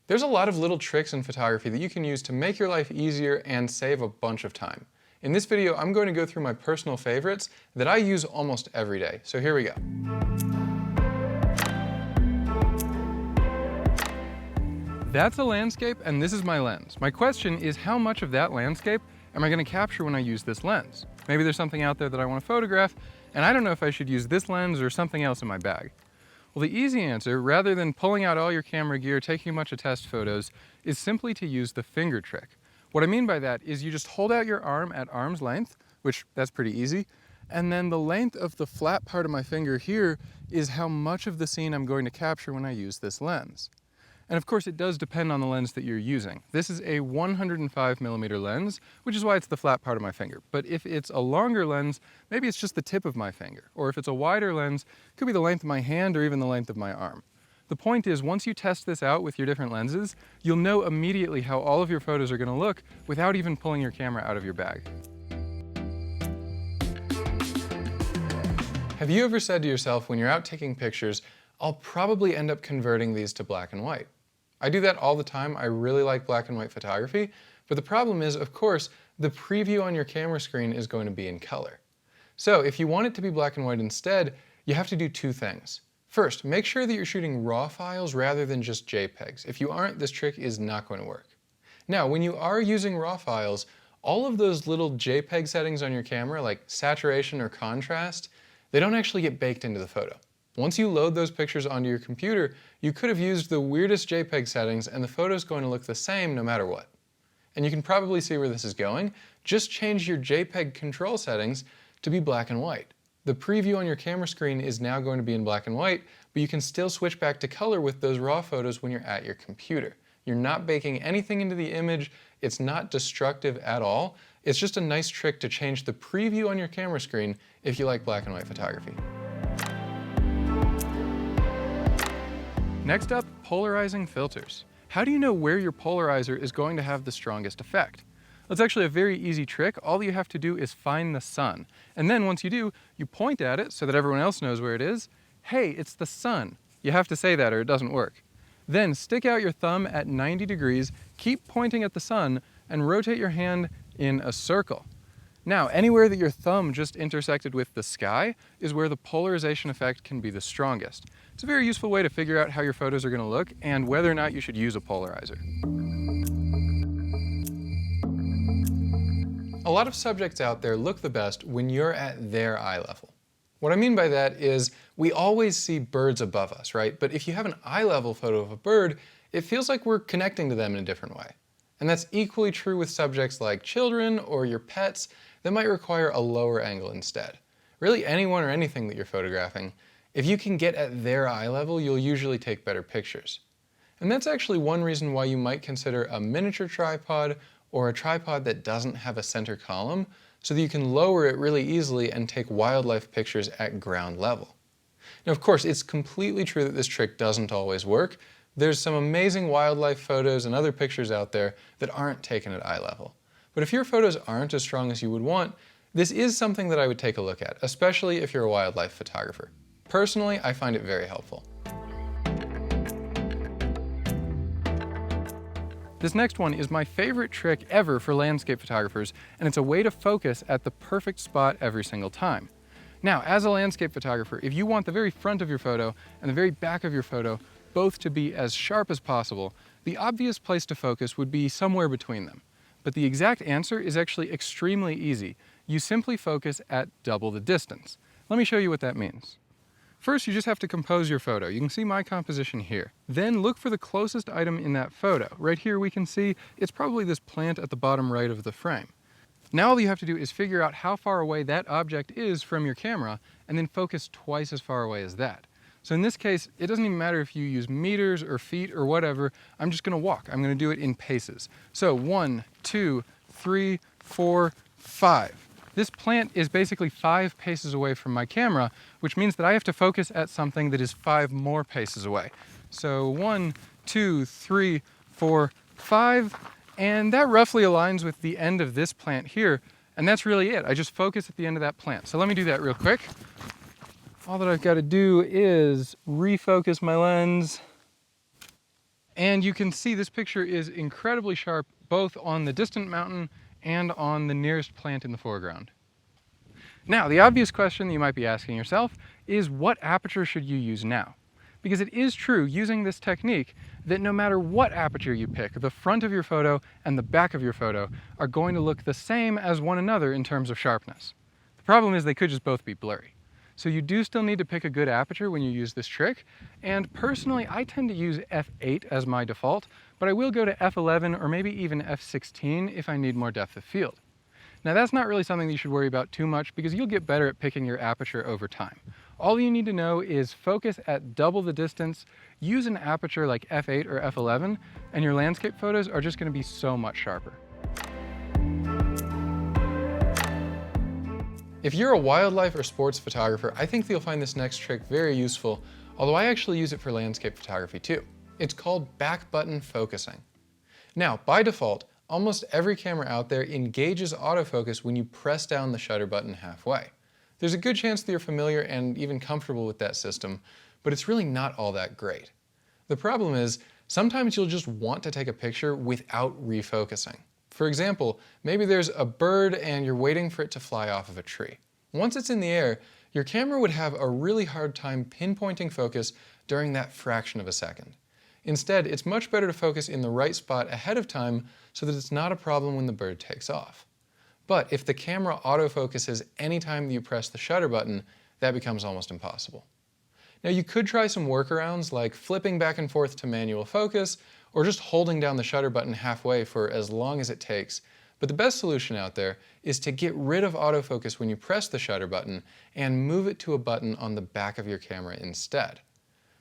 There's a lot of little tricks in photography that you can use to make your life easier and save a bunch of time. In this video, I'm going to go through my personal favorites that I use almost every day. So here we go. That's a landscape and this is my lens. My question is, how much of that landscape am I going to capture when I use this lens? Maybe there's something out there that I want to photograph and I don't know if I should use this lens or something else in my bag. Well, the easy answer, rather than pulling out all your camera gear, taking a bunch of test photos, is simply to use the finger trick. What I mean by that is you just hold out your arm at arm's length, which that's pretty easy, and then the length of the flat part of my finger here is how much of the scene I'm going to capture when I use this lens. And of course it does depend on the lens that you're using. This is a 105mm lens, which is why it's the flat part of my finger. But if it's a longer lens, maybe it's just the tip of my finger. Or if it's a wider lens, it could be the length of my hand or even the length of my arm. The point is, once you test this out with your different lenses, you'll know immediately how all of your photos are going to look without even pulling your camera out of your bag. Have you ever said to yourself when you're out taking pictures, I'll probably end up converting these to black and white? I do that all the time. I really like black and white photography, but the problem is, of course, the preview on your camera screen is going to be in color. So if you want it to be black and white instead, you have to do two things. First, make sure that you're shooting RAW files rather than just JPEGs. If you aren't, this trick is not going to work. Now, when you are using RAW files, all of those little JPEG settings on your camera, like saturation or contrast, they don't actually get baked into the photo. Once you load those pictures onto your computer, you could have used the weirdest JPEG settings and the photo's going to look the same no matter what. And you can probably see where this is going. Just change your JPEG control settings to be black and white. The preview on your camera screen is now going to be in black and white, but you can still switch back to color with those RAW photos when you're at your computer. You're not baking anything into the image. It's not destructive at all. It's just a nice trick to change the preview on your camera screen if you like black and white photography. Next up, polarizing filters. How do you know where your polarizer is going to have the strongest effect? That's actually a very easy trick. All you have to do is find the sun. And then once you do, you point at it so that everyone else knows where it is. Hey, it's the sun. You have to say that or it doesn't work. Then stick out your thumb at 90 degrees, keep pointing at the sun, and rotate your hand in a circle. Now, anywhere that your thumb just intersected with the sky is where the polarization effect can be the strongest. It's a very useful way to figure out how your photos are going to look and whether or not you should use a polarizer. A lot of subjects out there look the best when you're at their eye level. What I mean by that is we always see birds above us, right? But if you have an eye level photo of a bird, it feels like we're connecting to them in a different way. And that's equally true with subjects like children or your pets that might require a lower angle instead. Really anyone or anything that you're photographing, if you can get at their eye level, you'll usually take better pictures. And that's actually one reason why you might consider a miniature tripod or a tripod that doesn't have a center column so that you can lower it really easily and take wildlife pictures at ground level. Now, of course, it's completely true that this trick doesn't always work. There's some amazing wildlife photos and other pictures out there that aren't taken at eye level. But if your photos aren't as strong as you would want, this is something that I would take a look at, especially if you're a wildlife photographer. Personally, I find it very helpful. This next one is my favorite trick ever for landscape photographers, and it's a way to focus at the perfect spot every single time. Now, as a landscape photographer, if you want the very front of your photo and the very back of your photo both to be as sharp as possible, the obvious place to focus would be somewhere between them. But the exact answer is actually extremely easy. You simply focus at double the distance. Let me show you what that means. First, you just have to compose your photo. You can see my composition here. Then look for the closest item in that photo. Right here we can see it's probably this plant at the bottom right of the frame. Now all you have to do is figure out how far away that object is from your camera and then focus twice as far away as that. So in this case, it doesn't even matter if you use meters or feet or whatever. I'm just going to walk. I'm going to do it in paces. So 1, 2, 3, 4, 5. This plant is basically 5 paces away from my camera, which means that I have to focus at something that is 5 more paces away. So 1, 2, 3, 4, 5, and that roughly aligns with the end of this plant here, and that's really it. I just focus at the end of that plant. So let me do that real quick. All that I've got to do is refocus my lens And you can see this picture is incredibly sharp both on the distant mountain and on the nearest plant in the foreground. Now, the obvious question that you might be asking yourself is, what aperture should you use now? Because it is true, using this technique, that no matter what aperture you pick, the front of your photo and the back of your photo are going to look the same as one another in terms of sharpness. The problem is they could just both be blurry. So you do still need to pick a good aperture when you use this trick, and personally I tend to use f8 as my default, but I will go to f11 or maybe even f16 if I need more depth of field. Now that's not really something that you should worry about too much because you'll get better at picking your aperture over time. All you need to know is focus at double the distance, use an aperture like f8 or f11, and your landscape photos are just going to be so much sharper. If you're a wildlife or sports photographer, I think you'll find this next trick very useful, although I actually use it for landscape photography too. It's called back button focusing. Now, by default, almost every camera out there engages autofocus when you press down the shutter button halfway. There's a good chance that you're familiar and even comfortable with that system, but it's really not all that great. The problem is, sometimes you'll just want to take a picture without refocusing. For example, maybe there's a bird and you're waiting for it to fly off of a tree. Once it's in the air, your camera would have a really hard time pinpointing focus during that fraction of a second. Instead, it's much better to focus in the right spot ahead of time so that it's not a problem when the bird takes off. But if the camera autofocuses anytime that you press the shutter button, that becomes almost impossible. Now you could try some workarounds like flipping back and forth to manual focus, or just holding down the shutter button halfway for as long as it takes, but the best solution out there is to get rid of autofocus when you press the shutter button and move it to a button on the back of your camera instead.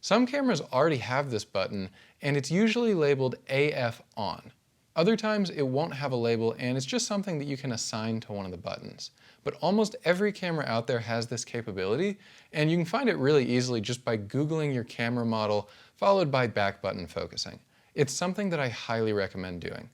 Some cameras already have this button, and it's usually labeled AF on. Other times it won't have a label and it's just something that you can assign to one of the buttons. But almost every camera out there has this capability, and you can find it really easily just by Googling your camera model followed by back button focusing. It's something that I highly recommend doing.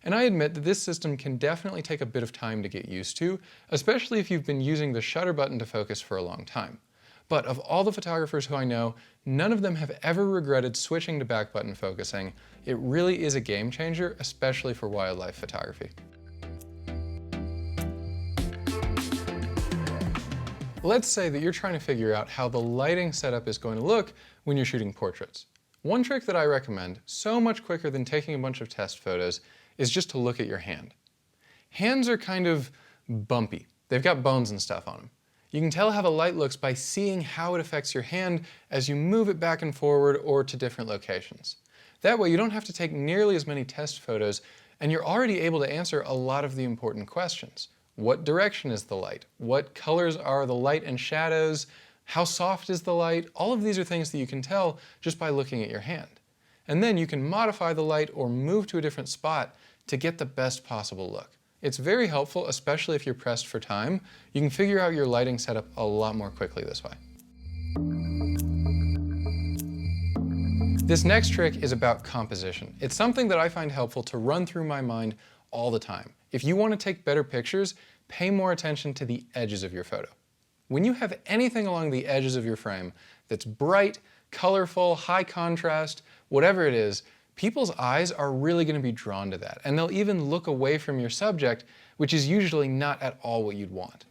And I admit that this system can definitely take a bit of time to get used to, especially if you've been using the shutter button to focus for a long time. But of all the photographers who I know, none of them have ever regretted switching to back button focusing. It really is a game changer, especially for wildlife photography. Let's say that you're trying to figure out how the lighting setup is going to look when you're shooting portraits. One trick that I recommend, so much quicker than taking a bunch of test photos, is just to look at your hand. Hands are kind of bumpy. They've got bones and stuff on them. You can tell how the light looks by seeing how it affects your hand as you move it back and forward or to different locations. That way you don't have to take nearly as many test photos, and you're already able to answer a lot of the important questions. What direction is the light? What colors are the light and shadows? How soft is the light? All of these are things that you can tell just by looking at your hand. And then you can modify the light or move to a different spot to get the best possible look. It's very helpful, especially if you're pressed for time. You can figure out your lighting setup a lot more quickly this way. This next trick is about composition. It's something that I find helpful to run through my mind all the time. If you want to take better pictures, pay more attention to the edges of your photo. When you have anything along the edges of your frame that's bright, colorful, high contrast, whatever it is, people's eyes are really going to be drawn to that, and they'll even look away from your subject, which is usually not at all what you'd want.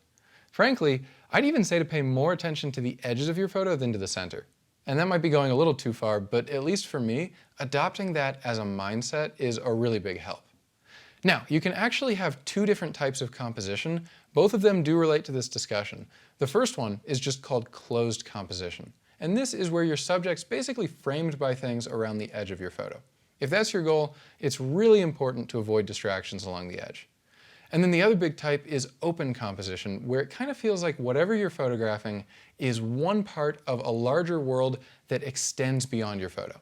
Frankly, I'd even say to pay more attention to the edges of your photo than to the center. And that might be going a little too far, but at least for me, adopting that as a mindset is a really big help. Now, you can actually have two different types of composition. Both of them do relate to this discussion. The first one is just called closed composition. And this is where your subject's basically framed by things around the edge of your photo. If that's your goal, it's really important to avoid distractions along the edge. And then the other big type is open composition, where it kind of feels like whatever you're photographing is one part of a larger world that extends beyond your photo.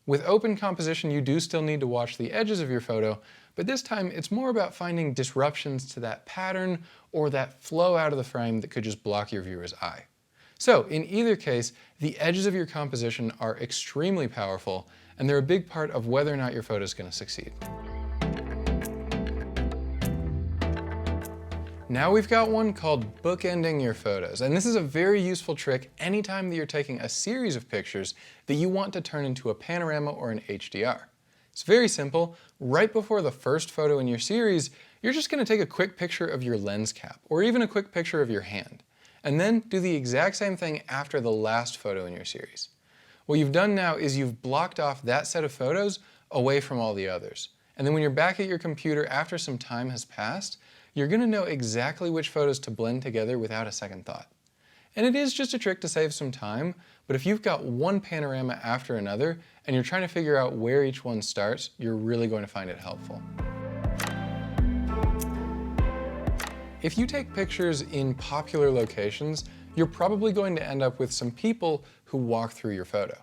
With open composition, you do still need to watch the edges of your photo, but this time it's more about finding disruptions to that pattern or that flow out of the frame that could just block your viewer's eye. So in either case, the edges of your composition are extremely powerful, and they're a big part of whether or not your photo is going to succeed. Now we've got one called bookending your photos, and this is a very useful trick anytime that you're taking a series of pictures that you want to turn into a panorama or an HDR. It's very simple. Right before the first photo in your series, you're just going to take a quick picture of your lens cap, or even a quick picture of your hand, and then do the exact same thing after the last photo in your series. What you've done now is you've blocked off that set of photos away from all the others. And then when you're back at your computer after some time has passed, you're going to know exactly which photos to blend together without a second thought. And it is just a trick to save some time, but if you've got one panorama after another and you're trying to figure out where each one starts, you're really going to find it helpful. If you take pictures in popular locations, you're probably going to end up with some people who walk through your photo.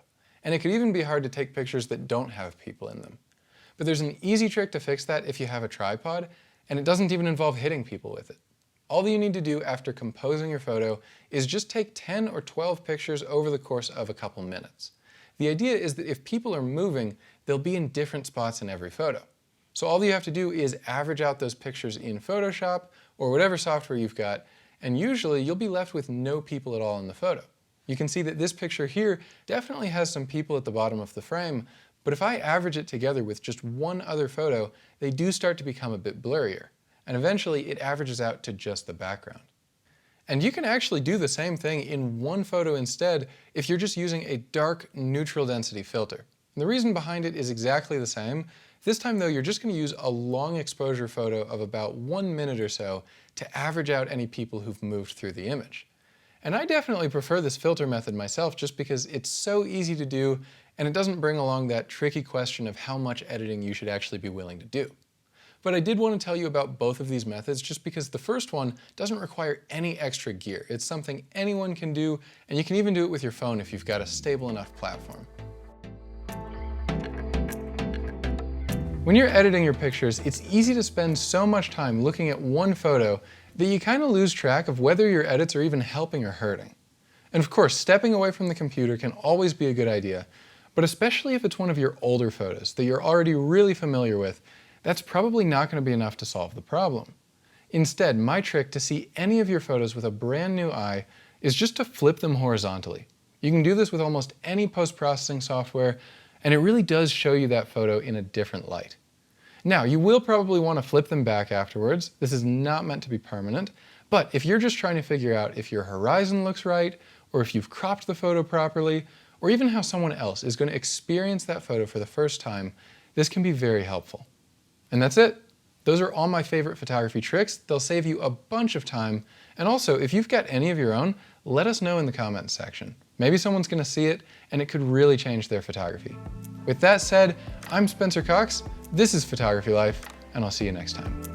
And it could even be hard to take pictures that don't have people in them. But there's an easy trick to fix that if you have a tripod, and it doesn't even involve hitting people with it. All that you need to do after composing your photo is just take 10 or 12 pictures over the course of a couple minutes. The idea is that if people are moving, they'll be in different spots in every photo. So all you have to do is average out those pictures in Photoshop or whatever software you've got, and usually you'll be left with no people at all in the photo. You can see that this picture here definitely has some people at the bottom of the frame, but if I average it together with just one other photo, they do start to become a bit blurrier, and eventually it averages out to just the background. And you can actually do the same thing in one photo instead if you're just using a dark neutral density filter. And the reason behind it is exactly the same. This time though, you're just going to use a long exposure photo of about 1 minute or so to average out any people who've moved through the image. And I definitely prefer this filter method myself just because it's so easy to do and it doesn't bring along that tricky question of how much editing you should actually be willing to do. But I did want to tell you about both of these methods just because the first one doesn't require any extra gear. It's something anyone can do, and you can even do it with your phone if you've got a stable enough platform. When you're editing your pictures, it's easy to spend so much time looking at one photo that you kind of lose track of whether your edits are even helping or hurting. And of course, stepping away from the computer can always be a good idea, but especially if it's one of your older photos that you're already really familiar with, that's probably not going to be enough to solve the problem. Instead, my trick to see any of your photos with a brand new eye is just to flip them horizontally. You can do this with almost any post-processing software, and it really does show you that photo in a different light. Now, you will probably want to flip them back afterwards. This is not meant to be permanent, but if you're just trying to figure out if your horizon looks right, or if you've cropped the photo properly, or even how someone else is going to experience that photo for the first time, this can be very helpful. And that's it. Those are all my favorite photography tricks. They'll save you a bunch of time. And also, if you've got any of your own, let us know in the comments section. Maybe someone's going to see it, and it could really change their photography. With that said, I'm Spencer Cox, this is Photography Life, and I'll see you next time.